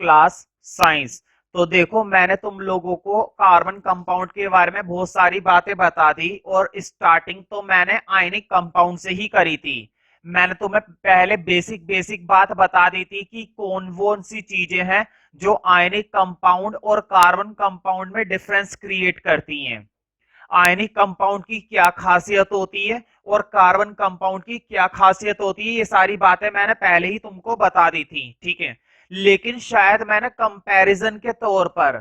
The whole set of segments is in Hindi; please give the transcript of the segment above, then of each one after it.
Class science. तो देखो मैंने तुम लोगों को कार्बन कंपाउंड के बारे में बहुत सारी बातें बता दी और स्टार्टिंग तो मैंने आयनिक कंपाउंड से ही करी थी। मैंने तुम्हें पहले बेसिक बेसिक बात बता दी थी कि कौन कौन सी चीजें हैं जो आयनिक कंपाउंड और कार्बन कंपाउंड में डिफरेंस क्रिएट करती हैं। आयनिक कंपाउंड की क्या खासियत होती है और कार्बन कंपाउंड की क्या खासियत होती है, ये सारी बातें मैंने पहले ही तुमको बता दी थी, ठीक है। लेकिन शायद मैंने कंपैरिजन के तौर पर,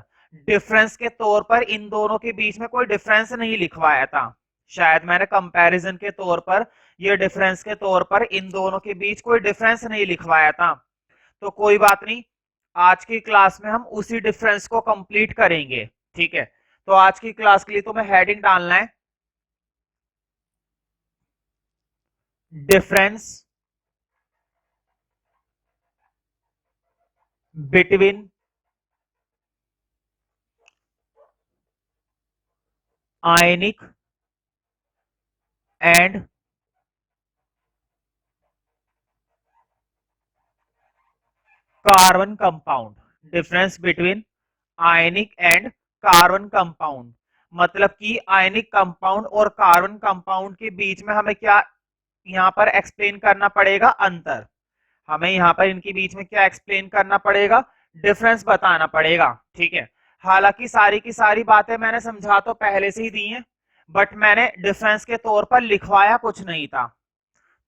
डिफरेंस के तौर पर इन दोनों के बीच में कोई डिफरेंस नहीं लिखवाया था। शायद मैंने कंपैरिजन के तौर पर, ये डिफरेंस के तौर पर इन दोनों के बीच कोई डिफरेंस नहीं लिखवाया था। तो कोई बात नहीं, आज की क्लास में हम उसी डिफरेंस को कंप्लीट करेंगे, ठीक है। तो आज की क्लास के लिए तुम्हें हेडिंग डालना है difference between ionic and carbon compound. Difference between ionic and carbon compound, मतलब कि आयनिक कंपाउंड और कार्बन कंपाउंड के बीच में हमें क्या यहां पर एक्सप्लेन करना पड़ेगा, अंतर। हमें यहाँ पर इनके बीच में क्या एक्सप्लेन करना पड़ेगा, डिफरेंस बताना पड़ेगा, ठीक है। हालांकि सारी की सारी बातें मैंने समझा तो पहले से ही दी हैं, बट मैंने डिफरेंस के तौर पर लिखवाया कुछ नहीं था।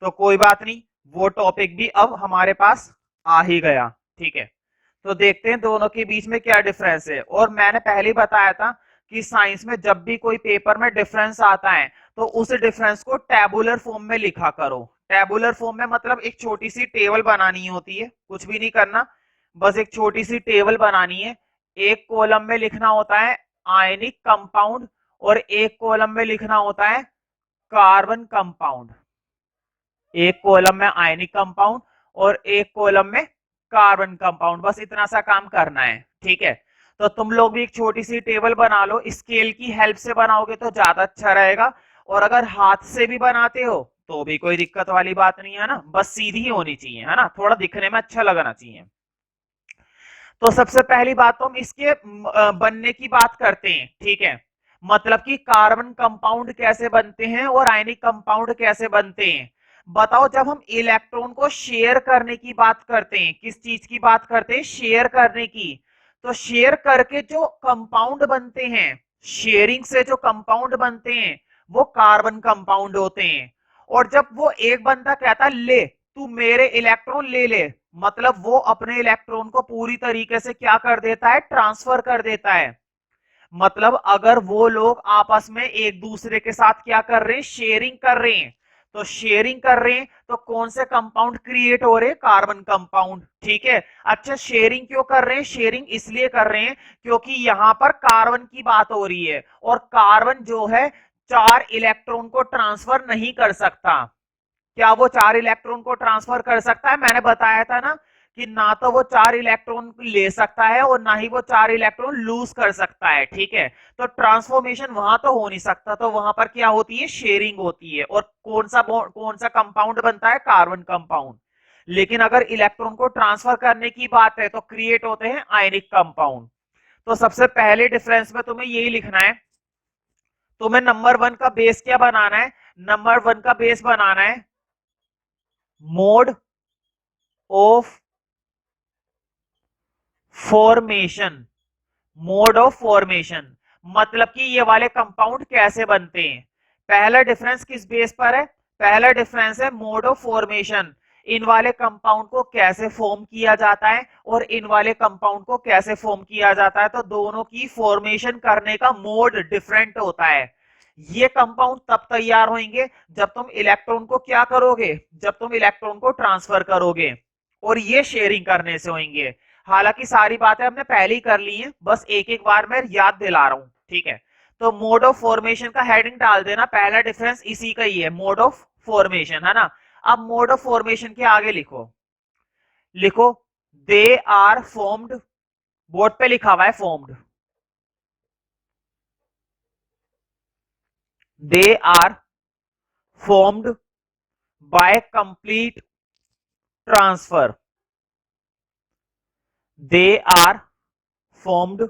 तो कोई बात नहीं, वो टॉपिक भी अब हमारे पास आ ही गया, ठीक है। तो देखते हैं दोनों के बीच में क्या डिफरेंस है। और मैंने पहले ही बताया था कि साइंस में जब भी कोई पेपर में डिफरेंस आता है तो उस डिफरेंस को टेबुलर फॉर्म में लिखा करो। टेबुलर फॉर्म में मतलब एक छोटी सी टेबल बनानी होती है, कुछ भी नहीं करना, बस एक छोटी सी टेबल बनानी है। एक कॉलम में लिखना होता है आयनिक कंपाउंड और एक कॉलम में लिखना होता है कार्बन कंपाउंड। एक कॉलम में आयनिक कंपाउंड और एक कॉलम में कार्बन कंपाउंड, बस इतना सा काम करना है, ठीक है। तो तुम लोग भी एक छोटी सी टेबल बना लो, स्केल की हेल्प से बनाओगे तो ज्यादा अच्छा रहेगा। और अगर हाथ से भी बनाते हो तो भी कोई दिक्कत वाली बात नहीं है ना, बस सीधी ही होनी चाहिए, है ना, थोड़ा दिखने में अच्छा लगना चाहिए। तो सबसे पहली बात तो हम इसके बनने की बात करते हैं, ठीक है। मतलब कि कार्बन कंपाउंड कैसे बनते हैं और आयनिक कंपाउंड कैसे बनते हैं। बताओ, जब हम इलेक्ट्रॉन को शेयर करने की बात करते हैं, किस चीज की बात करते हैं, शेयर करने की, तो शेयर करके जो कंपाउंड बनते हैं, शेयरिंग से जो कंपाउंड बनते हैं वो कार्बन कंपाउंड होते हैं। और जब वो एक बंदा कहता ले तू मेरे इलेक्ट्रॉन ले ले, मतलब वो अपने इलेक्ट्रॉन को पूरी तरीके से क्या कर देता है, ट्रांसफर कर देता है। मतलब अगर वो लोग आपस में एक दूसरे के साथ क्या कर रहे हैं, शेयरिंग कर रहे हैं, तो शेयरिंग कर रहे हैं तो कौन से कंपाउंड क्रिएट हो रहे हैं, कार्बन कंपाउंड, ठीक है। अच्छा, शेयरिंग क्यों कर रहे हैं, शेयरिंग इसलिए कर रहे हैं क्योंकि यहां पर कार्बन की बात हो रही है और कार्बन जो है 4 इलेक्ट्रॉन को ट्रांसफर नहीं कर सकता। क्या वो 4 इलेक्ट्रॉन को ट्रांसफर कर सकता है, मैंने बताया था ना कि ना तो वो 4 इलेक्ट्रॉन ले सकता है और ना ही वो 4 इलेक्ट्रॉन लूज कर सकता है, ठीक है। तो ट्रांसफॉर्मेशन वहां तो हो नहीं सकता, तो वहां पर क्या होती है, शेयरिंग होती है। और कौन सा कंपाउंड बनता है, कार्बन कंपाउंड। लेकिन अगर इलेक्ट्रॉन को ट्रांसफर करने की बात है तो क्रिएट होते हैं आयनिक कंपाउंड। तो सबसे पहले डिफरेंस में तुम्हें यही लिखना है। तुम्हें नंबर 1 का बेस क्या बनाना है, नंबर 1 का बेस बनाना है mode of formation. Mode of formation मतलब कि ये वाले कंपाउंड कैसे बनते हैं। पहला डिफरेंस किस बेस पर है, पहला डिफरेंस है मोड ऑफ फॉर्मेशन। इन वाले कंपाउंड को कैसे फॉर्म किया जाता है और इन वाले कंपाउंड को कैसे फॉर्म किया जाता है, तो दोनों की फॉर्मेशन करने का मोड डिफरेंट होता है। ये कंपाउंड तब तैयार होंगे जब तुम इलेक्ट्रॉन को क्या करोगे, जब तुम इलेक्ट्रॉन को ट्रांसफर करोगे, और ये शेयरिंग करने से होंगे। हालांकि सारी बातें हमने पहले ही कर ली हैं, बस एक एक बार मैं याद दिला रहा हूं, ठीक है। तो मोड ऑफ फॉर्मेशन का हेडिंग डाल देना, पहला डिफरेंस इसी का ही है, मोड ऑफ फॉर्मेशन, है ना। अब मोड ऑफ फॉर्मेशन के आगे लिखो, लिखो दे आर फॉर्म्ड, बोर्ड पे लिखा हुआ है formed, they are formed by complete transfer, they are formed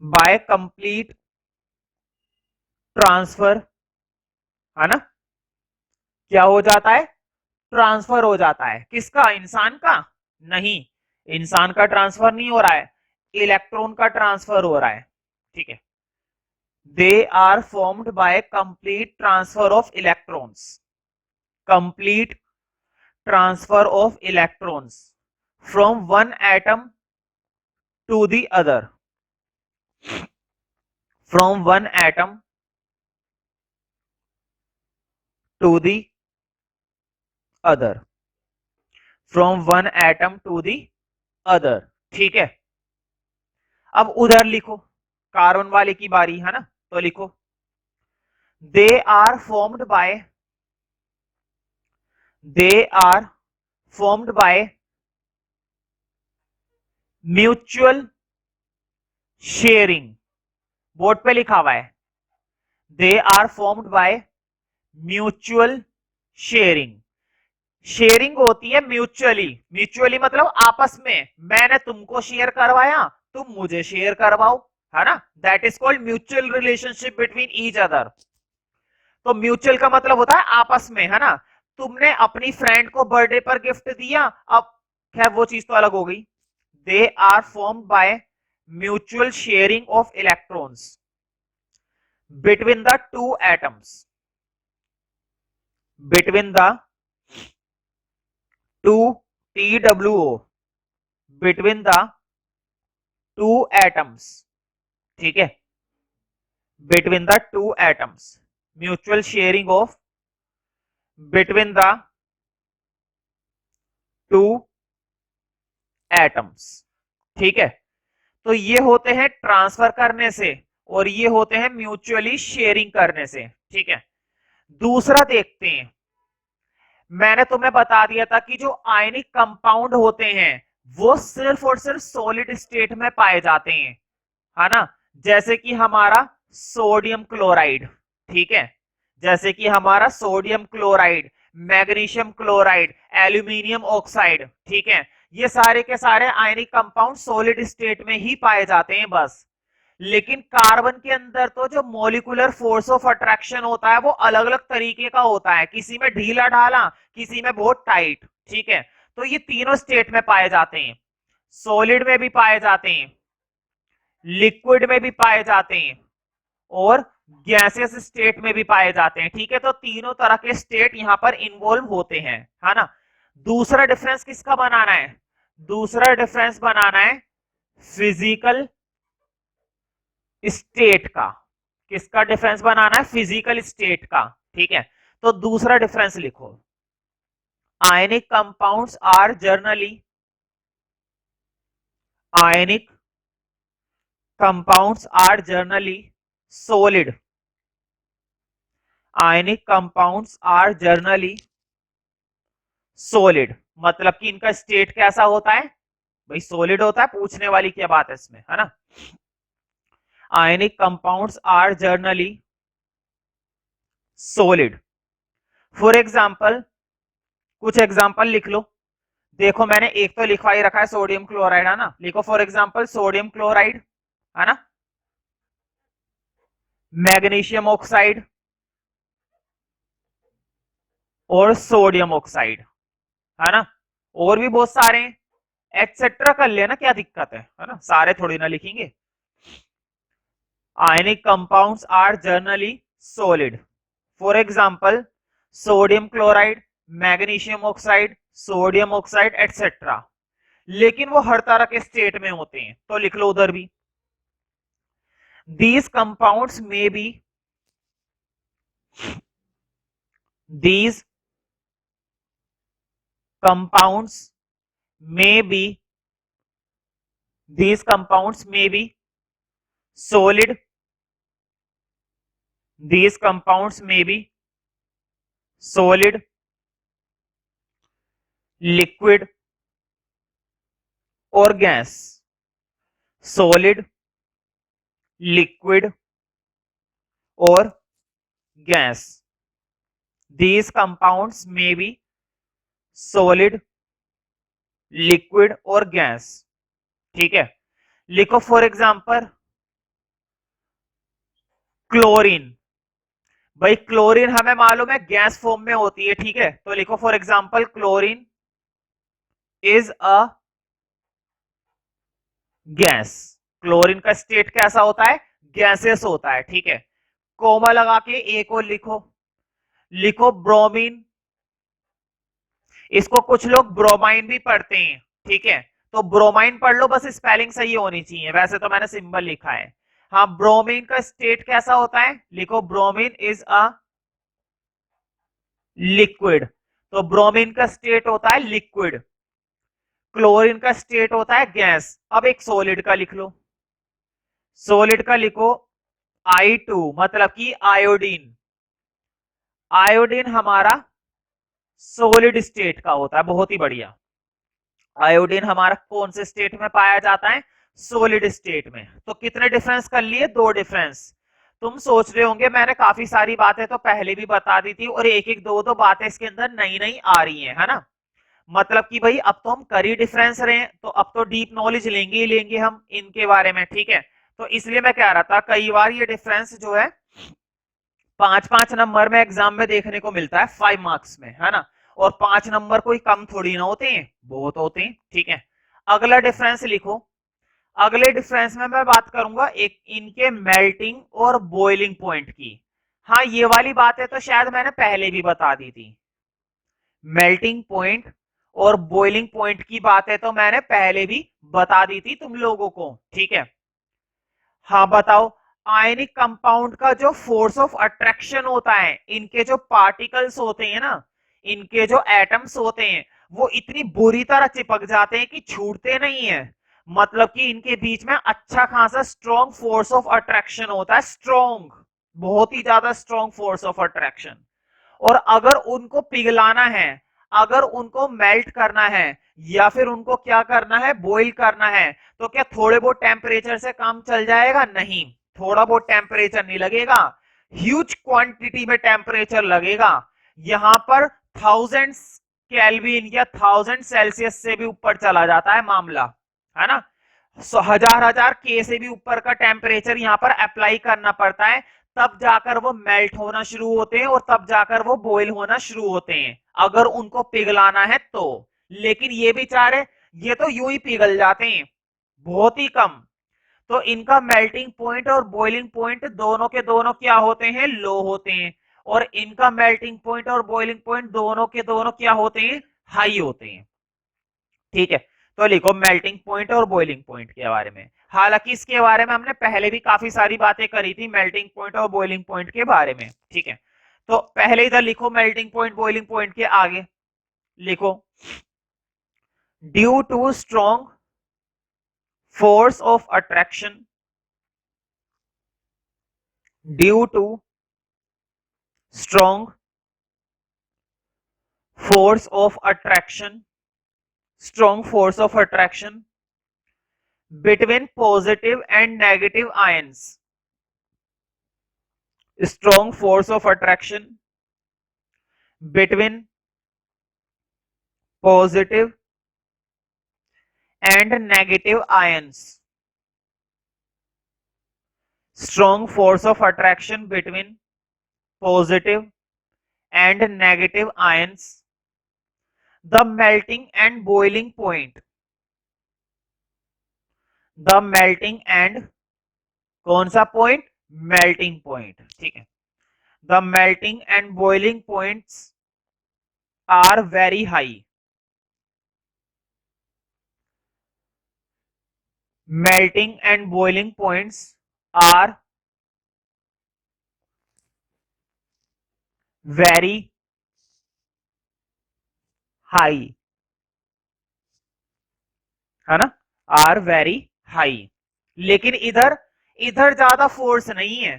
by complete transfer, है ना। क्या हो जाता है, ट्रांसफर हो जाता है, किसका, इंसान का, नहीं, इंसान का ट्रांसफर नहीं हो रहा है, इलेक्ट्रॉन का ट्रांसफर हो रहा है, ठीक है। They are formed by complete transfer of electrons, complete transfer of electrons from one atom to the other, from one atom to the other, from one atom to the other, ठीक है। अब उधर लिखो, कार्बन वाले की बारी है ना, तो लिखो they are formed by, they are formed by mutual sharing, board पे लिखा हुआ है, they are formed by mutual sharing. Sharing होती है म्यूचुअली, म्यूचुअली मतलब आपस में, मैंने तुमको शेयर करवाया, तुम मुझे शेयर करवाओ, है ना, that is called mutual relationship between each other. तो म्यूचुअल का मतलब होता है आपस में, है ना। तुमने अपनी फ्रेंड को बर्थडे पर गिफ्ट दिया, अब खैर वो चीज तो अलग हो गई। They are formed by mutual sharing of electrons between the two atoms, between the two, TWO, between the two atoms, ठीक है, between the two atoms, mutual sharing of between the two atoms, ठीक है। तो ये होते हैं ट्रांसफर करने से, और ये होते हैं म्यूचुअली शेयरिंग करने से, ठीक है। दूसरा देखते हैं, मैंने तुम्हें बता दिया था कि जो आयनिक कंपाउंड होते हैं वो सिर्फ और सिर्फ सॉलिड स्टेट में पाए जाते हैं, है ना। जैसे कि हमारा सोडियम क्लोराइड, ठीक है, जैसे कि हमारा sodium chloride, magnesium chloride, aluminium oxide, ठीक है, ये सारे के सारे आयनिक कंपाउंड सॉलिड स्टेट में ही पाए जाते हैं बस। लेकिन कार्बन के अंदर तो जो मॉलिक्यूलर फोर्स ऑफ अट्रैक्शन होता है वो अलग अलग तरीके का होता है, किसी में ढीला ढाला, किसी में बहुत टाइट, ठीक है। तो ये तीनों स्टेट में पाए जाते हैं, सॉलिड में भी पाए जाते हैं, लिक्विड में भी पाए जाते हैं, और गैसियस स्टेट में भी पाए जाते हैं, ठीक है। तो तीनों तरह के स्टेट यहां पर इन्वॉल्व होते हैं, है ना। दूसरा डिफरेंस किसका बनाना है, दूसरा डिफरेंस बनाना है फिजिकल स्टेट का, किसका डिफरेंस बनाना है, फिजिकल स्टेट का, ठीक है। तो दूसरा डिफरेंस लिखो, ionic compounds are generally, ionic compounds are generally solid, ionic compounds are generally solid, मतलब कि इनका स्टेट कैसा होता है, भाई सॉलिड होता है, पूछने वाली क्या बात है इसमें, है ना। Ionic compounds are generally solid. For example, कुछ एग्जांपल लिख लो, देखो मैंने एक तो लिखवा ही रखा है सोडियम क्लोराइड, है ना, लिखो फॉर एग्जांपल सोडियम क्लोराइड, है ना, मैग्नीशियम ऑक्साइड और सोडियम ऑक्साइड, है ना, और भी बहुत सारे हैं, एक्सेट्रा कर लेना, क्या दिक्कत है ना, सारे थोड़ी ना लिखेंगे। Ionic compounds are generally solid, for example sodium chloride, magnesium oxide, sodium oxide etcetera. लेकिन वो हर तरह के स्टेट में होते हैं, तो लिख लो उधर भी, these compounds may be, these compounds may be, these compounds may be solid, these compounds may be solid, liquid और गैस, सॉलिड, लिक्विड और gas, these compounds may be solid, liquid और गैस। ठीक है, लिखो फॉर एग्जांपल क्लोरीन। भाई क्लोरीन हमें मालूम है गैस फॉर्म में होती है, ठीक है, तो लिखो for example chlorine is a gas. Chlorine का स्टेट कैसा होता है? गैसेस होता है, ठीक है। कोमा लगा के एक और लिखो, लिखो ब्रोमीन। इसको कुछ लोग ब्रोमाइन भी पढ़ते हैं, ठीक है, तो ब्रोमाइन पढ़ लो, बस स्पेलिंग सही होनी चाहिए, वैसे तो मैंने सिंबल लिखा है। हाँ, ब्रोमीन का स्टेट कैसा होता है? लिखो ब्रोमीन इज अ लिक्विड। तो ब्रोमीन का स्टेट होता है लिक्विड, क्लोरीन का स्टेट होता है गैस। अब एक सॉलिड का लिख लो, सॉलिड का लिखो I2, मतलब कि आयोडीन। आयोडीन हमारा सॉलिड स्टेट का होता है, बहुत ही बढ़िया। आयोडीन हमारा कौन से स्टेट में पाया जाता है? सॉलिड स्टेट में। तो कितने डिफरेंस कर लिए? दो डिफरेंस। तुम सोच रहे होंगे मैंने काफी सारी बातें तो पहले भी बता दी थी और एक एक दो दो बातें इसके अंदर नई नई आ रही है ना। मतलब कि भाई अब तो हम कर ही डिफरेंस रहे हैं, तो अब तो डीप नॉलेज लेंगे ही लेंगे हम इनके बारे में, ठीक है। तो इसलिए मैं कह रहा था कई बार ये डिफरेंस जो है 5-5 नंबर में एग्जाम में देखने को मिलता है, 5 मार्क्स में, है ना। और 5 नंबर कोई कम थोड़ी ना होते हैं, बहुत होते हैं, ठीक है। अगला डिफरेंस लिखो। अगले डिफरेंस में मैं बात करूंगा एक इनके मेल्टिंग और बॉइलिंग पॉइंट की। हाँ, ये वाली बात है तो शायद मैंने पहले भी बता दी थी। मेल्टिंग पॉइंट और बॉइलिंग पॉइंट की बात है तो मैंने पहले भी बता दी थी तुम लोगों को, ठीक है। हाँ बताओ, आयनिक कंपाउंड का जो फोर्स ऑफ अट्रैक्शन होता है, इनके जो पार्टिकल्स होते हैं ना, इनके जो एटम्स होते हैं, वो इतनी बुरी तरह चिपक जाते हैं कि छूटते नहीं है। मतलब कि इनके बीच में अच्छा खासा स्ट्रॉन्ग फोर्स ऑफ अट्रैक्शन होता है, स्ट्रॉन्ग, बहुत ही ज्यादा स्ट्रॉन्ग फोर्स ऑफ अट्रैक्शन। और अगर उनको पिघलाना है, अगर उनको मेल्ट करना है, या फिर उनको क्या करना है, बॉईल करना है, तो क्या थोड़े बहुत टेम्परेचर से काम चल जाएगा? नहीं, थोड़ा बहुत टेम्परेचर नहीं लगेगा, ह्यूज क्वांटिटी में टेम्परेचर लगेगा। यहां पर 1000 केल्विन या 1000 सेल्सियस से भी ऊपर चला जाता है मामला, है ना। हजार हजार के से भी ऊपर का टेम्परेचर यहां पर अप्लाई करना पड़ता है, तब जाकर वो मेल्ट होना शुरू होते हैं और तब जाकर वो बॉईल होना शुरू होते हैं, अगर उनको पिघलाना है तो। लेकिन ये बेचारे, ये तो यूं ही पिघल जाते हैं, बहुत ही कम। तो इनका मेल्टिंग पॉइंट और बॉइलिंग पॉइंट दोनों के दोनों क्या होते हैं? लो होते हैं। और इनका मेल्टिंग पॉइंट और बॉइलिंग पॉइंट दोनों के दोनों क्या होते हैं? हाई होते हैं, ठीक है। तो लिखो मेल्टिंग पॉइंट और बॉइलिंग पॉइंट के बारे में। हालांकि इसके बारे में हमने पहले भी काफी सारी बातें करी थी, मेल्टिंग पॉइंट और बॉइलिंग पॉइंट के बारे में, ठीक है। तो पहले इधर लिखो मेल्टिंग पॉइंट बॉइलिंग पॉइंट के आगे लिखो due to strong force of attraction, due to strong force of attraction, strong force of attraction between positive and negative ions, strong force of attraction between positive and negative ions, strong force of attraction between positive and negative ions, the melting and boiling point, the melting and कौन सा पॉइंट? मेल्टिंग पॉइंट, ठीक है। The melting and boiling points are very high, melting and boiling points are very high, है ना, आर वेरी हाई। लेकिन इधर, इधर ज्यादा फोर्स नहीं है।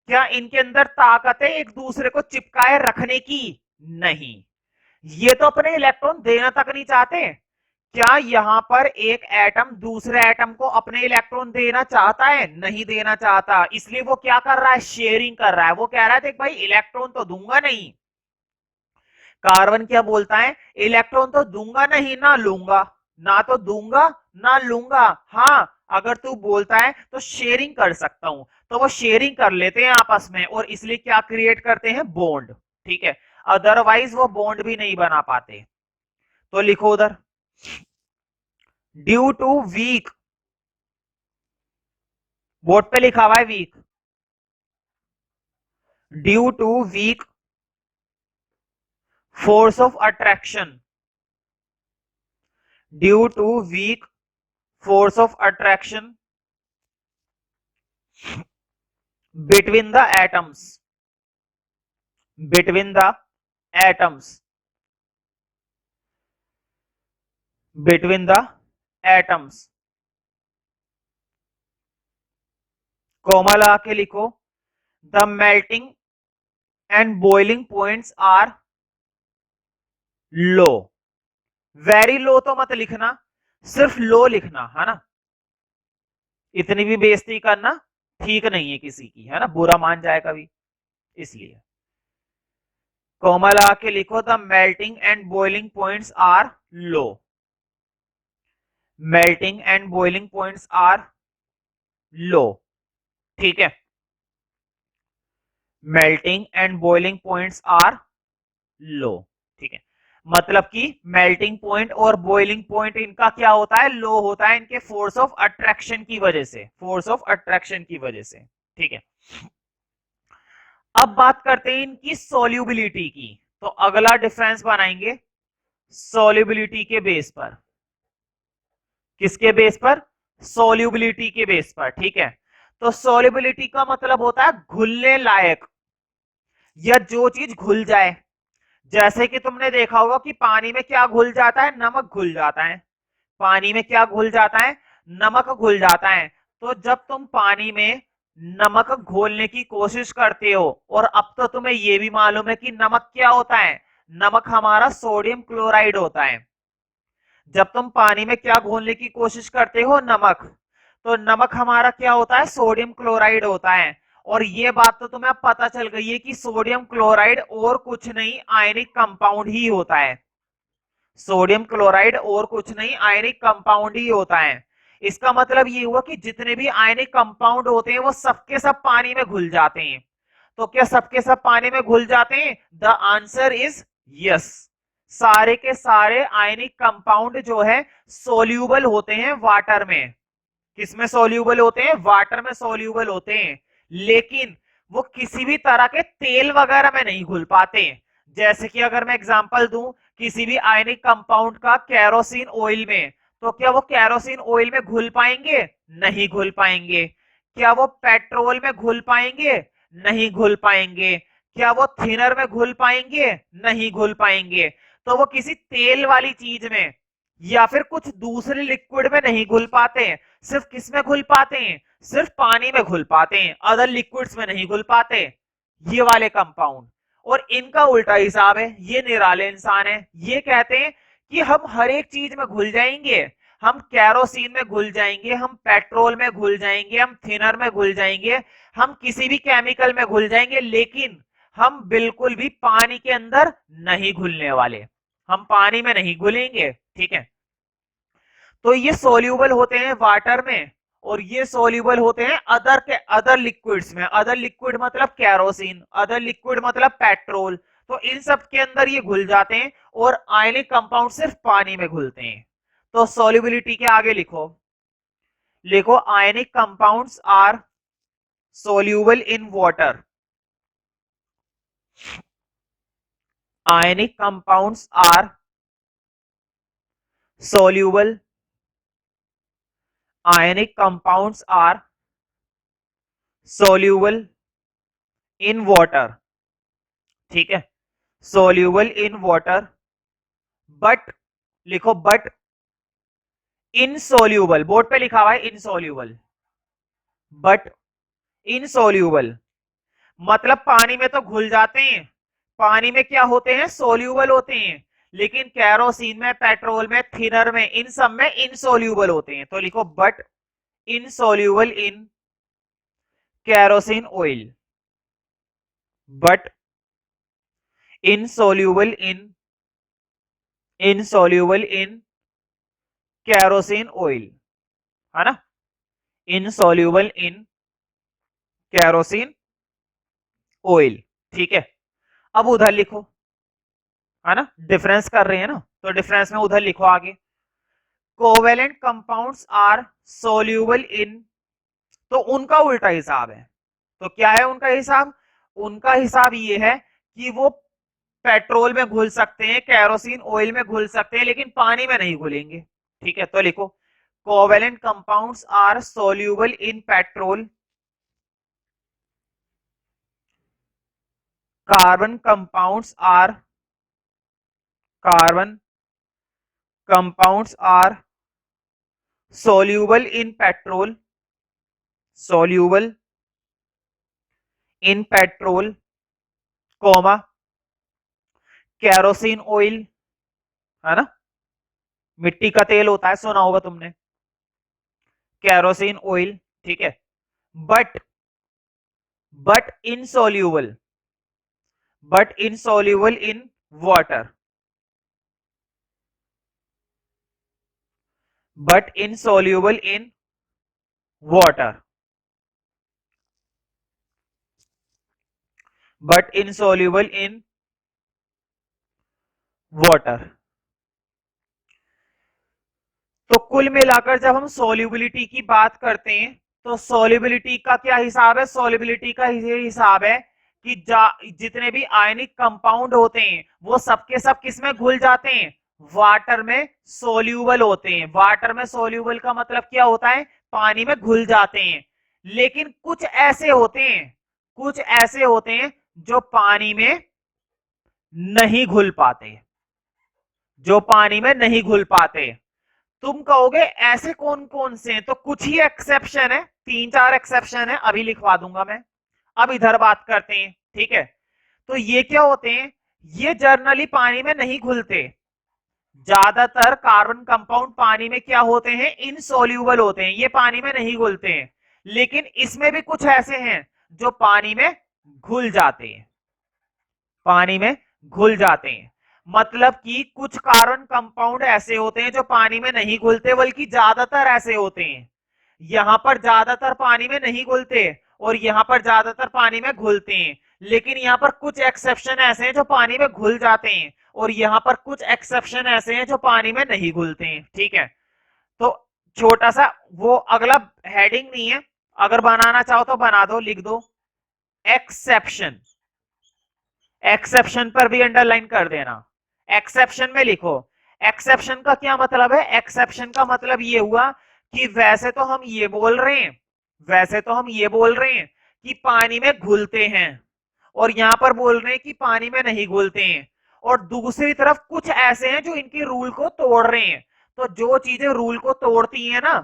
क्या इनके अंदर ताकत है एक दूसरे को चिपकाए रखने की? नहीं, ये तो अपने इलेक्ट्रॉन देना तक नहीं चाहते। क्या यहां पर एक एटम दूसरे एटम को अपने इलेक्ट्रॉन देना चाहता है? नहीं देना चाहता, इसलिए वो क्या कर रहा है? शेयरिंग कर रहा है। वो कह रहा है देख भाई इलेक्ट्रॉन तो दूंगा नहीं, कार्बन क्या बोलता है, इलेक्ट्रॉन तो दूंगा नहीं ना लूंगा, ना तो दूंगा ना लूंगा। हाँ, अगर तू बोलता है तो शेयरिंग कर सकता हूं, तो वो शेयरिंग कर लेते हैं आपस में और इसलिए क्या क्रिएट करते हैं, बॉन्ड। ठीक है, अदरवाइज वो बॉन्ड भी नहीं बना पाते। तो लिखो उधर, ड्यू टू वीक, बोर्ड पे लिखा हुआ है weak, due to weak force of attraction, due to weak force of attraction between the atoms, between the atoms, between the atoms, कोमल आके लिखो, the melting and boiling points are low, very low तो मत लिखना, सिर्फ लो लिखना है ना, इतनी भी बेइज्जती करना ठीक नहीं है किसी की, है ना, बुरा मान जाए कभी, इसलिए कोमल आके लिखो, the melting and boiling points are low, melting and boiling points are low. ठीक है, melting and boiling points are low. ठीक है, मतलब कि मेल्टिंग पॉइंट और बॉइलिंग पॉइंट इनका क्या होता है, लो होता है, इनके फोर्स ऑफ अट्रैक्शन की वजह से, फोर्स ऑफ अट्रैक्शन की वजह से। ठीक है, अब बात करते हैं इनकी सोल्यूबिलिटी की, तो अगला डिफरेंस बनाएंगे सोल्यूबिलिटी के बेस पर, किसके बेस पर, सोल्यूबिलिटी के बेस पर। ठीक है, तो सोल्यूबिलिटी का मतलब होता है घुलने लायक, या जो चीज घुल जाए, जैसे कि तुमने देखा होगा कि पानी में क्या घुल जाता है, नमक घुल जाता है, पानी में क्या घुल जाता है, नमक घुल जाता है। तो जब तुम पानी में नमक घोलने की कोशिश करते हो, और अब तो तुम्हें यह भी मालूम है कि नमक क्या होता है, नमक हमारा सोडियम क्लोराइड होता है। जब तुम पानी में क्या घोलने की कोशिश करते हो, नमक, तो नमक हमारा क्या होता है, सोडियम क्लोराइड होता है। और ये बात तो तुम्हें अब पता चल गई है कि सोडियम क्लोराइड और कुछ नहीं आयनिक कंपाउंड ही होता है, सोडियम क्लोराइड और कुछ नहीं आयनिक कंपाउंड ही होता है। इसका मतलब ये हुआ कि जितने भी आयनिक कंपाउंड होते हैं वो सबके सब पानी में घुल जाते हैं। तो क्या सबके सब पानी में घुल जाते हैं, द आंसर इज यस, सारे के सारे आयनिक कंपाउंड जो है सोल्यूबल होते हैं वाटर में। किसमें सोल्यूबल होते हैं, वाटर में सोल्यूबल होते हैं, लेकिन वो किसी भी तरह के तेल वगैरह में नहीं घुल पाते। जैसे कि अगर मैं एग्जांपल दूं किसी भी आयनिक कंपाउंड का कैरोसिन ऑयल में, तो क्या वो कैरोसिन ऑयल में घुल पाएंगे, नहीं घुल पाएंगे। क्या वो पेट्रोल में घुल पाएंगे, नहीं घुल पाएंगे। क्या वो थिनर में घुल पाएंगे, नहीं घुल पाएंगे। तो वो किसी तेल वाली चीज में या फिर कुछ दूसरे लिक्विड में नहीं घुल पाते हैं, सिर्फ किस में घुल पाते हैं, सिर्फ पानी में घुल पाते हैं, अदर लिक्विड्स में नहीं घुल पाते ये वाले कंपाउंड। और इनका उल्टा हिसाब है, ये निराले इंसान है, ये कहते हैं कि हम हर एक चीज में घुल जाएंगे, हम कैरोसिन में घुल जाएंगे, हम पेट्रोल में घुल जाएंगे, हम थिनर में घुल जाएंगे, हम किसी भी केमिकल में घुल जाएंगे, लेकिन हम बिल्कुल भी पानी के अंदर नहीं घुलने वाले, हम पानी में नहीं घुलेंगे। ठीक है, तो ये सोल्यूबल होते हैं वाटर में, और ये सोल्यूबल होते हैं अदर के अदर लिक्विड्स में। अदर लिक्विड मतलब कैरोसिन, अदर लिक्विड मतलब पेट्रोल। तो इन सब के अंदर ये घुल जाते हैं, और आयनिक कंपाउंड सिर्फ पानी में घुलते हैं। तो सोल्यूबिलिटी के आगे लिखो, लिखो ionic compounds are soluble in water, ionic compounds are soluble, ionic compounds are soluble in water। ठीक है, soluble in water, but लिखो but insoluble, बोर्ड पे लिखा हुआ है insoluble, but insoluble मतलब पानी में तो घुल जाते हैं, पानी में क्या होते हैं, सोल्यूबल होते हैं, लेकिन कैरोसिन में, पेट्रोल में, थिनर में, इन सब में इनसोल्यूबल होते हैं। तो लिखो but insoluble in kerosene oil, but insoluble in kerosene oil, है ना, इनसोल्यूबल इन कैरोसिन ऑयल। ठीक है, अब उधर लिखो, है ना, डिफरेंस कर रहे हैं ना, तो डिफरेंस में उधर लिखो आगे, covalent compounds are soluble in, तो उनका उल्टा हिसाब है। तो क्या है उनका हिसाब? उनका हिसाब ये है कि वो पेट्रोल में घुल सकते हैं, कैरोसिन ऑयल में घुल सकते हैं, लेकिन पानी में नहीं घुलेंगे। ठीक है, तो लिखो, covalent compounds are soluble in petrol, carbon compounds are carbon compounds are soluble in petrol, soluble in petrol, comma kerosene oil, है ना, मिट्टी का तेल होता है, सुना होगा तुमने, कैरोसिन ऑयल। ठीक है, but insoluble, but insoluble in water, but insoluble in water, but insoluble in water. तो कुल मिलाकर जब हम सोल्यूबिलिटी की बात करते हैं, तो सोल्यूबिलिटी का क्या हिसाब है? सोल्यूबिलिटी का ये हिसाब है कि जितने भी आयनिक कंपाउंड होते हैं वो सबके सब किस में घुल जाते हैं? वाटर में सोल्यूबल होते हैं। वाटर में सोल्यूबल का मतलब क्या होता है? पानी में घुल जाते हैं। लेकिन कुछ ऐसे होते हैं, कुछ ऐसे होते हैं जो पानी में नहीं घुल पाते, जो पानी में नहीं घुल पाते। तुम कहोगे ऐसे कौन कौन से हैं? तो कुछ ही एक्सेप्शन है, 3-4 एक्सेप्शन है, अभी लिखवा दूंगा मैं। अब इधर बात करते हैं। ठीक है, तो ये क्या होते हैं? ये जर्नली पानी में नहीं घुलते। ज्यादातर कार्बन कंपाउंड पानी में क्या होते हैं? इनसोल्यूबल होते हैं, ये पानी में नहीं घुलते हैं। लेकिन इसमें भी कुछ ऐसे हैं जो पानी में घुल जाते हैं, पानी में घुल जाते हैं। मतलब कि कुछ कार्बन कंपाउंड ऐसे होते हैं जो पानी में नहीं घुलते, बल्कि ज्यादातर ऐसे होते हैं। यहां पर ज्यादातर पानी में नहीं घुलते और यहां पर ज्यादातर पानी में घुलते हैं। लेकिन यहां पर कुछ एक्सेप्शन ऐसे हैं जो पानी में घुल जाते हैं और यहां पर कुछ एक्सेप्शन ऐसे हैं जो पानी में नहीं घुलते हैं। ठीक है, तो छोटा सा वो अगला हेडिंग नहीं है, अगर बनाना चाहो तो बना दो, लिख दो एक्सेप्शन। एक्सेप्शन पर भी अंडरलाइन कर देना। एक्सेप्शन में लिखो, एक्सेप्शन का क्या मतलब है? एक्सेप्शन का मतलब ये हुआ कि वैसे तो हम ये बोल रहे हैं, वैसे तो हम ये बोल रहे हैं कि पानी में घुलते हैं, और यहां पर बोल रहे हैं कि पानी में नहीं घुलते हैं, और दूसरी तरफ कुछ ऐसे हैं जो इनके रूल को तोड़ रहे हैं। तो जो चीजें रूल को तोड़ती हैं ना,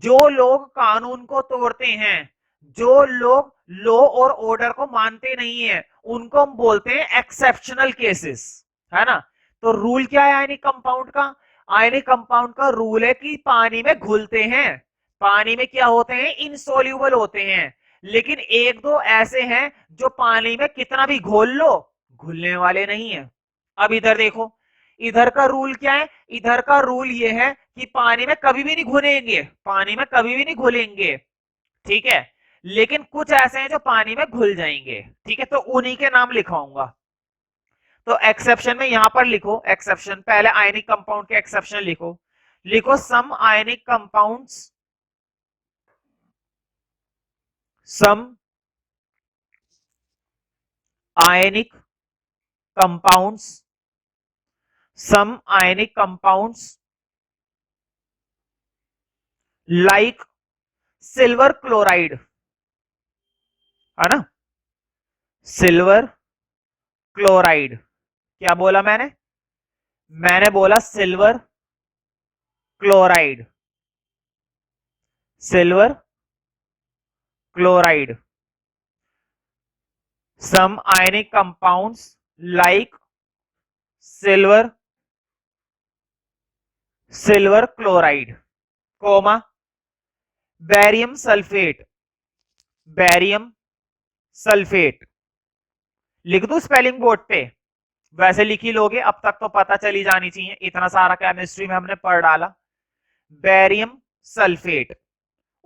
जो लोग कानून को तोड़ते हैं, जो लोग लॉ और ऑर्डर को मानते नहीं है, उनको हम बोलते हैं एक्सेप्शनल केसेस, है ना। तो रूल क्या है आयनिक कंपाउंड का? आयनिक कंपाउंड का रूल है कि पानी में घुलते हैं, पानी में क्या होते हैं? इनसोल्यूबल होते हैं। लेकिन एक दो ऐसे हैं जो पानी में कितना भी घोल लो घुलने वाले नहीं है। अब इधर देखो, इधर का रूल क्या है? इधर का रूल ये है कि पानी में कभी भी नहीं घुलेंगे, पानी में कभी भी नहीं घुलेंगे। ठीक है, लेकिन कुछ ऐसे हैं जो पानी में घुल जाएंगे। ठीक है, तो उन्हीं के नाम लिखाऊंगा। तो एक्सेप्शन में यहां पर लिखो, एक्सेप्शन पहले आयनिक कंपाउंड के एक्सेप्शन लिखो। लिखो some ionic compounds, some ionic compounds, some ionic compounds like silver chloride, है ना, सिल्वर क्लोराइड। क्या बोला मैंने? मैंने बोला silver chloride, silver chloride. Some ionic compounds like silver, silver chloride, comma barium sulphate, barium sulphate. लिख दूं स्पेलिंग बोर्ड पे? वैसे लिख ही लोगे, अब तक तो पता चली जानी चाहिए, इतना सारा केमिस्ट्री में हमने पढ़ डाला। बेरियम सल्फेट,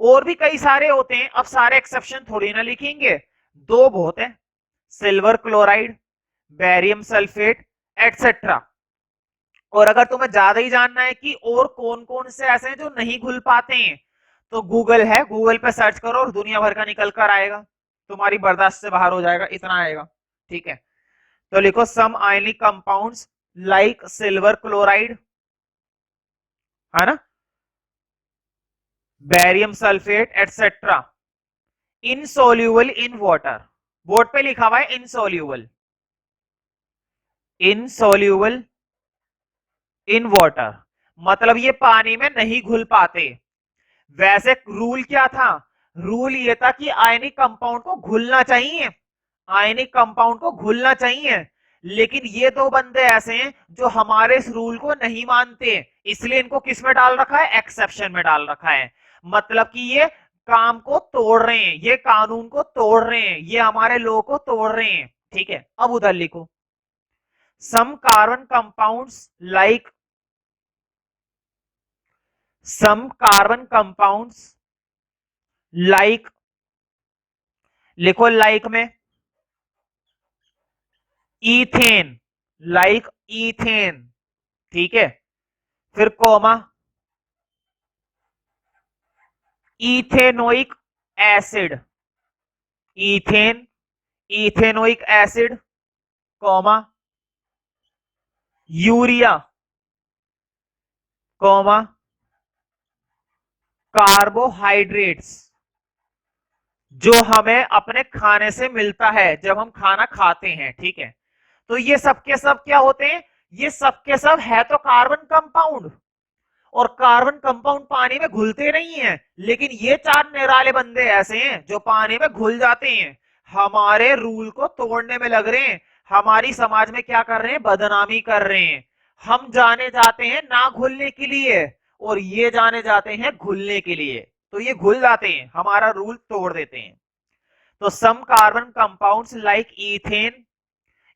और भी कई सारे होते हैं, अब सारे एक्सेप्शन थोड़ी ना लिखेंगे, दो बहुत है, silver chloride, barium sulphate, etcetera. और अगर तुम्हें ज्यादा ही जानना है कि और कौन कौन से ऐसे हैं जो नहीं घुल पाते हैं, तो गूगल है, गूगल पे सर्च करो और दुनिया भर का निकल कर आएगा, तुम्हारी बर्दाश्त से बाहर हो जाएगा, इतना आएगा। ठीक है, तो लिखो some ionic compounds like silver chloride, है ना, barium sulphate etcetera, insoluble in water. Board पे लिखा हुआ है इनसोल्यूबल, इनसोल्यूबल इन वाटर, मतलब ये पानी में नहीं घुल पाते। वैसे रूल क्या था, रूल ये था कि आयनिक कंपाउंड को घुलना चाहिए, आयनिक कंपाउंड को घुलना चाहिए, लेकिन ये दो बंदे ऐसे हैं जो हमारे इस रूल को नहीं मानते, इसलिए इनको किस में डाल रखा है, एक्सेप्शन में डाल रखा है। मतलब कि ये काम को तोड़ रहे हैं, ये कानून को तोड़ रहे हैं, ये हमारे लॉ को तोड़ रहे हैं। ठीक है, अब उधर लिखो some carbon compounds like, some carbon compounds like, लिखो लाइक में इथेन, लाइक इथेन, ठीक है, फिर comma ethanoic acid, ethane, ethanoic acid, comma urea, comma carbohydrates, जो हमें अपने खाने से मिलता है जब हम खाना खाते हैं। ठीक है, तो ये सब के सब क्या होते हैं, ये सब के सब है तो कार्बन कंपाउंड, और कार्बन कंपाउंड पानी में घुलते नहीं है, लेकिन ये चार निराले बंदे ऐसे हैं जो पानी में घुल जाते हैं, हमारे रूल को तोड़ने में लग रहे हैं, हमारी समाज में क्या कर रहे हैं, बदनामी कर रहे हैं। हम जाने जाते हैं ना घुलने के लिए, और ये जाने जाते हैं घुलने के लिए, तो ये घुल जाते हैं, हमारा रूल तोड़ देते हैं। तो some carbon compounds like ethane,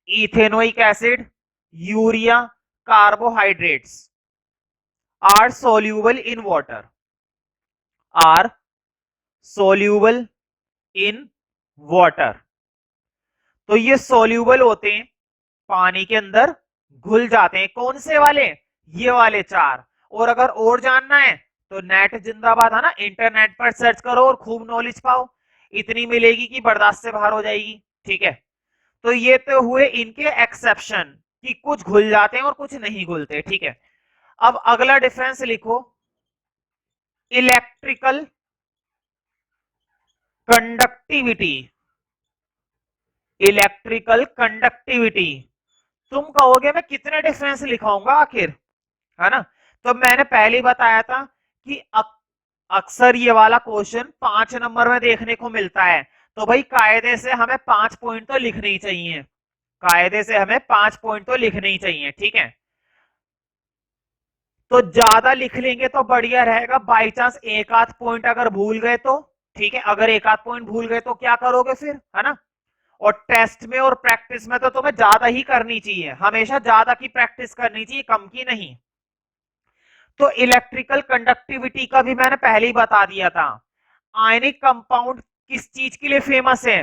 ethanoic acid, urea, carbohydrates are soluble in water, are soluble in water। तो ये soluble होते हैं, पानी के अंदर घुल जाते हैं, कौन से वाले, ये वाले चार। और अगर और जानना है तो नेट जिंदाबाद है ना, इंटरनेट पर सर्च करो और खूब नॉलेज पाओ, इतनी मिलेगी कि बर्दाश्त से बाहर हो जाएगी। ठीक है, तो ये तो हुए इनके एक्सेप्शन कि कुछ घुल जाते हैं और कुछ नहीं घुलते। ठीक है, अब अगला डिफरेंस लिखो, इलेक्ट्रिकल कंडक्टिविटी, इलेक्ट्रिकल कंडक्टिविटी। तुम कहोगे मैं कितने डिफरेंस लिखाऊंगा आखिर, है ना, तो मैंने पहले ही बताया था कि अक्सर ये वाला क्वेश्चन 5 नंबर में देखने को मिलता है, तो भाई कायदे से हमें 5 पॉइंट तो लिखने ही चाहिए, कायदे से हमें 5 पॉइंट तो लिखने ही चाहिए। ठीक है, तो ज्यादा लिख लेंगे तो बढ़िया रहेगा, बाई चांस एक आध पॉइंट अगर भूल गए तो, ठीक है, अगर एक आध पॉइंट भूल गए तो क्या करोगे फिर, है ना। और टेस्ट में और प्रैक्टिस में तो तुम्हें ज्यादा ही करनी चाहिए, हमेशा ज्यादा की प्रैक्टिस करनी चाहिए, कम की नहीं। तो इलेक्ट्रिकल कंडक्टिविटी का भी मैंने पहले ही बता दिया था। आयनिक कंपाउंड किस चीज के लिए फेमस है,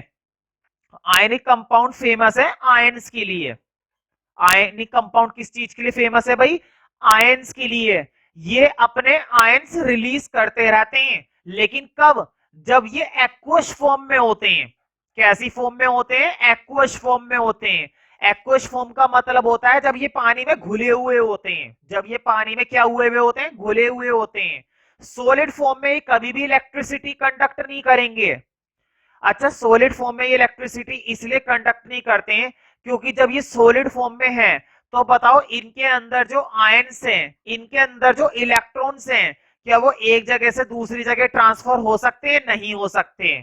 आयनिक कंपाउंड फेमस है आयंस के लिए। आयनिक कंपाउंड किस चीज के लिए फेमस है भाई, आयंस के लिए। ये अपने आयंस रिलीज करते रहते हैं, लेकिन कब, जब ये एक्वस फॉर्म में होते हैं। कैसी फॉर्म में होते हैं, एक्वस फॉर्म में होते हैं। एक्वस फॉर्म का मतलब होता है जब ये पानी में घुले हुए होते हैं, जब ये पानी में क्या हुए हुए होते हैं, घुले हुए होते हैं। सॉलिड फॉर्म में कभी भी इलेक्ट्रिसिटी कंडक्ट नहीं करेंगे। अच्छा, सॉलिड फॉर्म में ये इलेक्ट्रिसिटी इसलिए कंडक्ट नहीं करते हैं क्योंकि जब ये सॉलिड फॉर्म में है तो बताओ इनके अंदर जो आयंस हैं, इनके अंदर जो इलेक्ट्रॉन्स हैं, क्या वो एक जगह से दूसरी जगह ट्रांसफर हो सकते हैं, नहीं हो सकते।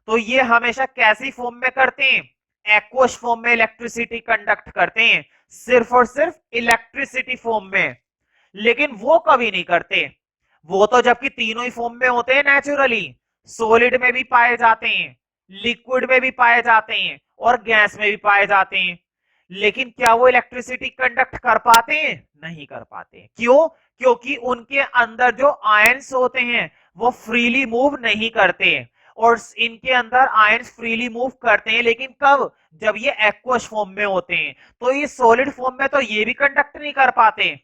तो ये हमेशा कैसी फॉर्म में करते हैं, एक्वस फॉर्म में इलेक्ट्रिसिटी कंडक्ट करते हैं, सिर्फ और सिर्फ इलेक्ट्रिसिटी फॉर्म में। लेकिन वो कभी नहीं करते, वो तो जबकि तीनों ही फॉर्म में होते हैं नेचुरली, सॉलिड में भी पाए जाते हैं, लिक्विड में भी पाए जाते हैं और गैस में भी पाए जाते हैं। लेकिन क्या वो इलेक्ट्रिसिटी कंडक्ट कर पाते हैं? नहीं कर पाते। क्यों? क्योंकि उनके अंदर जो आयंस होते हैं वो फ्रीली मूव नहीं करते, और इनके अंदर आयंस फ्रीली मूव करते हैं, लेकिन कब? जब ये एक्वस फॉर्म में होते हैं। तो ये सॉलिड फॉर्म में तो ये भी कंडक्ट नहीं कर पाते।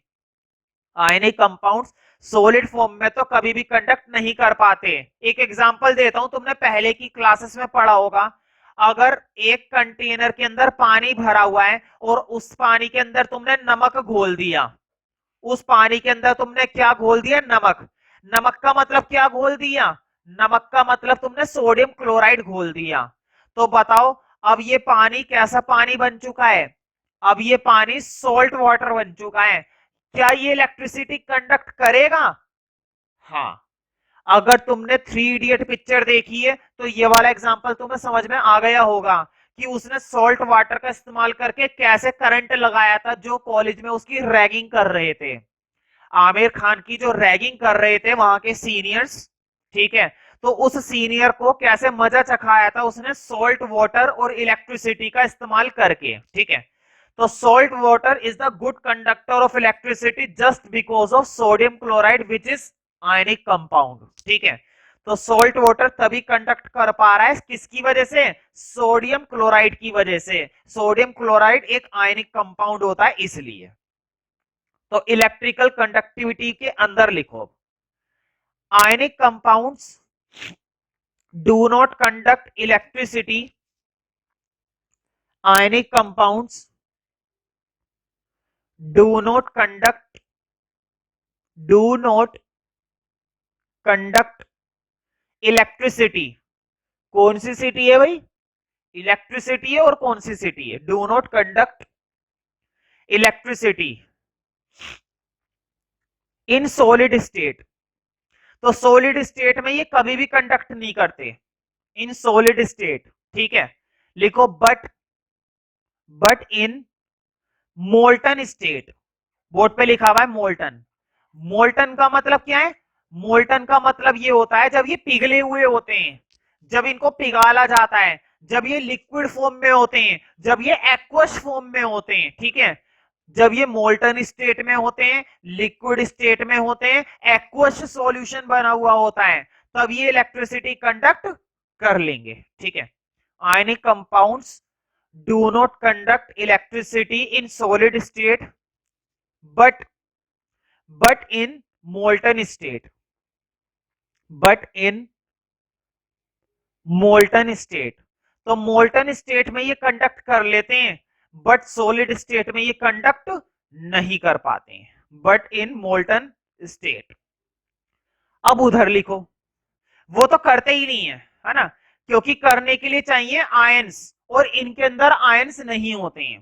आयनिक कंपाउंड्स सॉलिड फॉर्म में तो कभी भी कंडक्ट नहीं कर पाते। एक एग्जांपल देता हूं, तुमने पहले की क्लासेस में पढ़ा होगा। अगर एक कंटेनर के अंदर पानी भरा हुआ है और उस पानी के अंदर तुमने नमक घोल दिया, उस पानी के अंदर तुमने क्या घोल दिया? नमक। नमक का मतलब क्या घोल दिया? नमक का मतलब तुमने सोडियम क्लोराइड घोल दिया। तो बताओ, अब ये पानी कैसा पानी बन चुका है? अब ये पानी सॉल्ट वाटर बन चुका है। क्या ये इलेक्ट्रिसिटी कंडक्ट करेगा? हाँ। अगर तुमने थ्री इडियट पिक्चर देखी है तो ये वाला एग्जांपल तुम्हें समझ में आ गया होगा कि उसने सॉल्ट वाटर का इस्तेमाल करके कैसे करंट लगाया था जो कॉलेज में उसकी रैगिंग कर रहे थे। आमिर खान की जो रैगिंग कर रहे थे वहां के सीनियर्स, ठीक है, तो उस सीनियर को कैसे मजा चखाया था उसने सॉल्ट वाटर और इलेक्ट्रिसिटी का इस्तेमाल करके, ठीक है। तो salt water is the good conductor of electricity just because of sodium chloride which is ionic compound, ठीक है। तो सॉल्ट वाटर तभी कंडक्ट कर पा रहा है किसकी वजह से? सोडियम क्लोराइड की वजह से। सोडियम क्लोराइड एक आयनिक कंपाउंड होता है इसलिए। तो इलेक्ट्रिकल कंडक्टिविटी के अंदर लिखो, ionic compounds do not conduct electricity, ionic compounds do not conduct do not conduct electricity. कौन सी सिटी है भाई? इलेक्ट्रिसिटी है। और कौन सी सिटी है? Do not conduct electricity in solid state. तो सॉलिड स्टेट में ये कभी भी कंडक्ट नहीं करते, इन सॉलिड स्टेट, ठीक है। लिखो but in molten state. Board पे लिखा हुआ है मोल्टन। मोल्टन का मतलब क्या है? मोल्टन का मतलब ये होता है जब ये पिघले हुए होते हैं, जब इनको पिघाला जाता है, जब ये लिक्विड फॉर्म में होते हैं, जब ये एक्वस फॉर्म में होते हैं, ठीक है। जब ये मोल्टन स्टेट में होते हैं, लिक्विड स्टेट में होते हैं, एक्वस सॉल्यूशन बना हुआ होता है, तब ये इलेक्ट्रिसिटी कंडक्ट कर लेंगे, ठीक है। Ionic compounds do not conduct electricity in solid state but in molten state, but in molten state। तो मोल्टन स्टेट में ये कंडक्ट कर लेते हैं, बट सॉलिड स्टेट में ये कंडक्ट नहीं कर पाते हैं, बट इन मोल्टन स्टेट। अब उधर लिखो, वो तो करते ही नहीं है ना, क्योंकि करने के लिए चाहिए आयंस, और इनके अंदर आयंस नहीं होते हैं।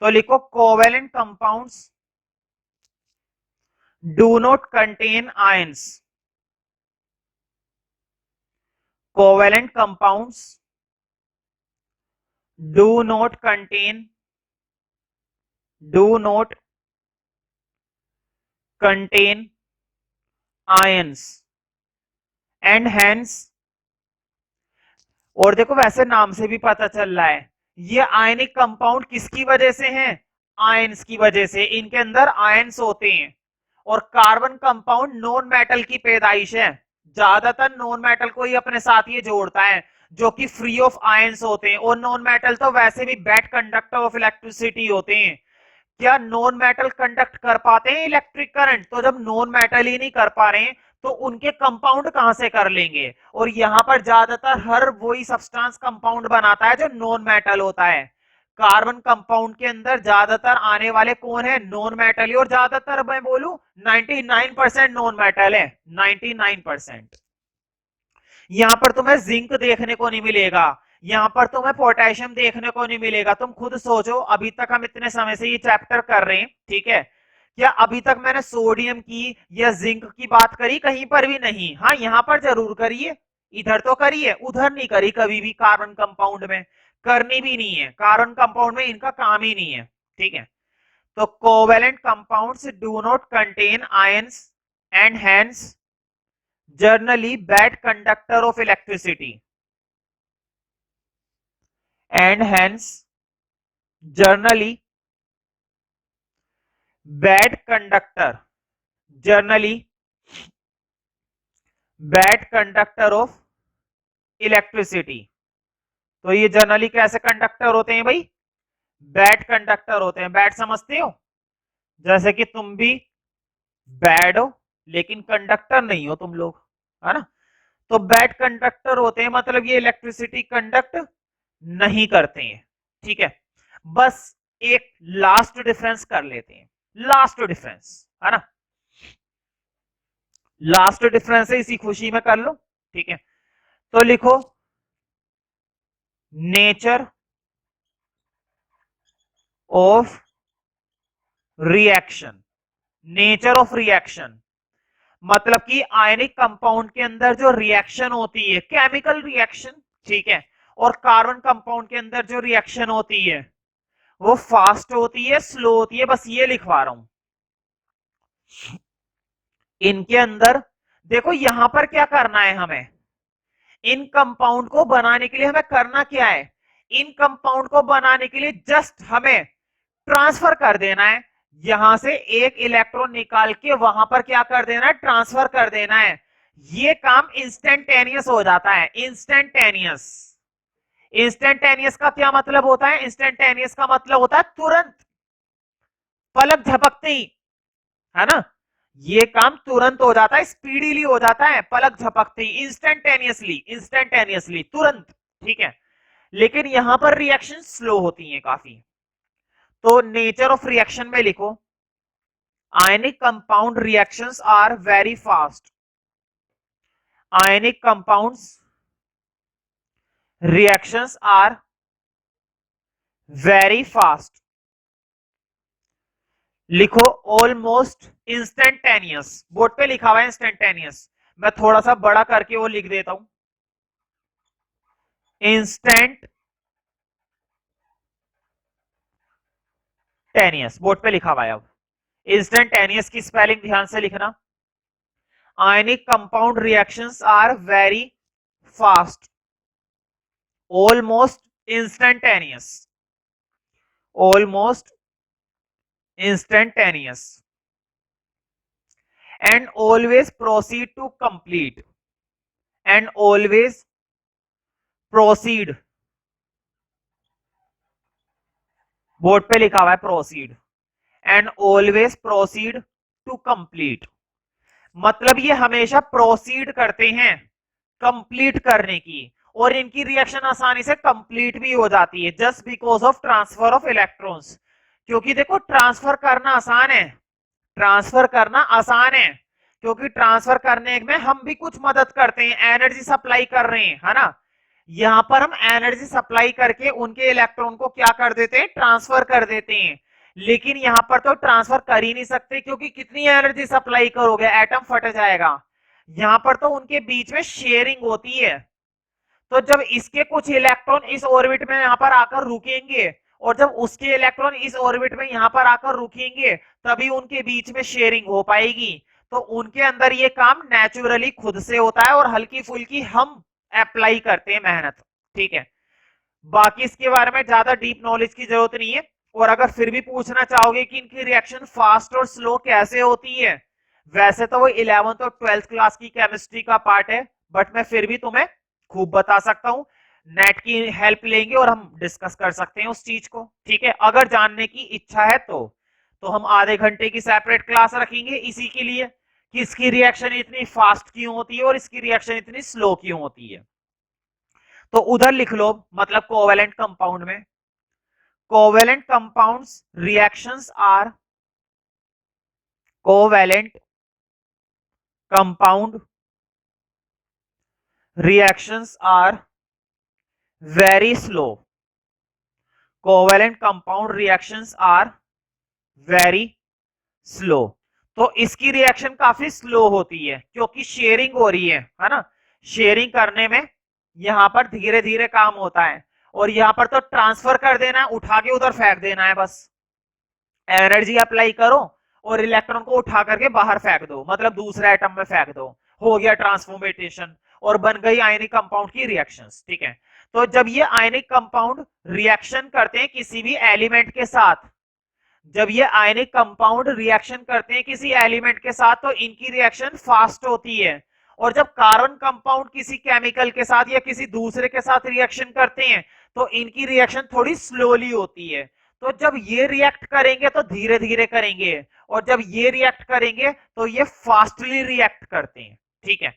तो लिखो covalent compounds do not contain ions. Covalent compounds do not contain ions and hence, और देखो वैसे नाम से भी पता चल रहा है ये आयनिक कंपाउंड किसकी वजह से हैं? आयंस की वजह से। इनके अंदर आयंस होते हैं। और कार्बन कंपाउंड नॉन मेटल की पैदाइश है, ज्यादातर नॉन मेटल को ही अपने साथ ये जोड़ता है जो कि फ्री ऑफ आयंस होते हैं, और नॉन मेटल तो वैसे भी बैड कंडक्टर ऑफ इलेक्ट्रिसिटी होते हैं। क्या नॉन मेटल कंडक्ट कर पाते हैं इलेक्ट्रिक करंट? तो जब नॉन मेटल ही नहीं कर पा रहे हैं तो उनके कंपाउंड कहां से कर लेंगे? और यहां पर ज्यादातर हर वही सब्सटेंस कंपाउंड बनाता है जो नॉन मेटल होता है। कार्बन कंपाउंड के अंदर ज्यादातर आने वाले कौन है? नॉन मेटल ही। और ज्यादातर मैं बोलूं 99% नॉन मेटल है, 99%। यहां पर तुम्हें जिंक देखने को नहीं मिलेगा, यहां पर तुम्हें पोटेशियम देखने को नहीं मिलेगा। तुम खुद सोचो, अभी तक हम इतने समय से ये चैप्टर कर रहे हैं, ठीक है, क्या अभी तक मैंने सोडियम की या जिंक की बात करी? कहीं पर भी नहीं। हाँ, यहां पर जरूर करिए, इधर तो करिए, उधर नहीं करी कभी भी। कार्बन कंपाउंड में करनी भी नहीं है, कार्बन कंपाउंड में इनका काम ही नहीं है, ठीक है। तो covalent compounds do not contain ions and hence generally bad conductor of electricity and hence generally bad conductor, generally bad conductor of electricity. तो ये जनरली कैसे कंडक्टर होते हैं भाई? बैड कंडक्टर होते हैं। बैड समझते हो? जैसे कि तुम भी बैड हो लेकिन कंडक्टर नहीं हो तुम लोग, है ना? तो बैड कंडक्टर होते हैं, मतलब ये इलेक्ट्रिसिटी कंडक्ट नहीं करते हैं। ठीक है, बस एक लास्ट डिफरेंस कर लेते हैं, लास्ट डिफरेंस, है ना? लास्ट डिफरेंस है, इसी खुशी में कर लो। ठीक है, तो लिखो nature of reaction. Nature of reaction मतलब कि आयनिक कंपाउंड के अंदर जो रिएक्शन होती है, केमिकल रिएक्शन, ठीक है, और कार्बन कंपाउंड के अंदर जो रिएक्शन होती है वो फास्ट होती है, स्लो होती है, बस ये लिखवा रहा हूं। इनके अंदर देखो, यहां पर क्या करना है हमें, इन कंपाउंड को बनाने के लिए हमें करना क्या है, इन कंपाउंड को बनाने के लिए जस्ट हमें ट्रांसफर कर देना है, यहां से एक इलेक्ट्रॉन निकाल के वहां पर क्या कर देना है, ट्रांसफर कर देना है। ये काम इंस्टेंटेनियस हो जाता है, इंस्टेंटेनियस। इंस्टेंटेनियस का क्या मतलब होता है? इंस्टेंटेनियस का मतलब होता है तुरंत, पलक झपकते ही, है ना? ये काम तुरंत हो जाता है, स्पीडीली हो जाता है, पलक झपकते ही, इंस्टेंटेनियसली, इंस्टेंटेनियसली, तुरंत। ठीक है, लेकिन यहां पर रिएक्शन स्लो होती है काफी। तो नेचर ऑफ रिएक्शन में लिखो ionic compound reactions are very fast. Ionic compounds reactions are very fast. लिखो ऑलमोस्ट इंस्टेंटेनियस, बोर्ड पे लिखा हुआ है इंस्टेंटेनियस, मैं थोड़ा सा बड़ा करके वो लिख देता हूं, इंस्टेंटेनियस, बोर्ड पे लिखा हुआ है। अब इंस्टेंटेनियस की स्पेलिंग ध्यान से लिखना। Ionic compound reactions are very fast, almost instantaneous, almost instantaneous and always proceed to complete, and always proceed, board पे लिखा हुआ है proceed, and always proceed to complete, मतलब ये हमेशा प्रोसीड करते हैं कंप्लीट करने की, और इनकी रिएक्शन आसानी से कंप्लीट भी हो जाती है just because of transfer of electrons. क्योंकि देखो ट्रांसफर करना आसान है, ट्रांसफर करना आसान है, क्योंकि ट्रांसफर करने में हम भी कुछ मदद करते हैं, एनर्जी सप्लाई कर रहे हैं, है ना? यहां पर हम एनर्जी सप्लाई करके उनके इलेक्ट्रॉन को क्या कर देते हैं, ट्रांसफर कर देते हैं। लेकिन यहां पर तो ट्रांसफर कर ही नहीं सकते, क्योंकि कितनी एनर्जी सप्लाई करोगे, एटम फट जाएगा। यहां पर तो उनके बीच में शेयरिंग होती है। तो जब इसके कुछ इलेक्ट्रॉन इस ऑर्बिट में यहां पर आकर रुकेंगे, और जब उसके इलेक्ट्रॉन इस ऑर्बिट में यहां पर आकर रुकेंगे, तभी उनके बीच में शेयरिंग हो पाएगी। तो उनके अंदर ये काम नेचुरली खुद से होता है, और हल्की फुल्की हम अप्लाई करते हैं मेहनत। ठीक है, बाकी इसके बारे में ज्यादा डीप नॉलेज की जरूरत नहीं है। और अगर फिर भी पूछना चाहोगे कि इनकी रिएक्शन फास्ट और स्लो कैसे होती है, वैसे तो वो 11th और 12th क्लास की केमिस्ट्री का पार्ट है, बट मैं फिर भी तुम्हें खूब बता सकता हूं। नेट की हेल्प लेंगे और हम डिस्कस कर सकते हैं उस चीज को। ठीक है, अगर जानने की इच्छा है तो हम आधे घंटे की सेपरेट क्लास रखेंगे इसी के लिए, कि इसकी रिएक्शन इतनी फास्ट क्यों होती है और इसकी रिएक्शन इतनी स्लो क्यों होती है। तो उधर लिख लो, मतलब कोवेलेंट कंपाउंड में, covalent compounds reactions are, covalent compound reactions are very slow, covalent compound reactions are very slow। तो इसकी रिएक्शन काफी स्लो होती है, क्योंकि शेयरिंग हो रही है ना? शेयरिंग करने में यहां पर धीरे धीरे काम होता है, और यहां पर तो ट्रांसफर कर देना है, उठा के उधर फेंक देना है, बस एनर्जी अप्लाई करो और इलेक्ट्रॉन को उठा करके बाहर फेंक दो, मतलब दूसरे एटम में फेंक दो, हो गया ट्रांसफॉर्मेशन। और बन गई आयनिक कंपाउंड की रिएक्शंस। ठीक है, तो जब ये आयनिक कंपाउंड रिएक्शन करते हैं किसी भी एलिमेंट के साथ, जब ये आयनिक कंपाउंड रिएक्शन करते हैं किसी एलिमेंट के साथ तो इनकी रिएक्शन फास्ट होती है, और जब कार्बन कंपाउंड किसी केमिकल के साथ या किसी दूसरे के साथ रिएक्शन करते हैं तो इनकी रिएक्शन थोड़ी स्लोली होती है। तो जब ये रिएक्ट करेंगे तो धीरे धीरे करेंगे, और जब ये रिएक्ट करेंगे तो ये फास्टली रिएक्ट करते हैं। ठीक है,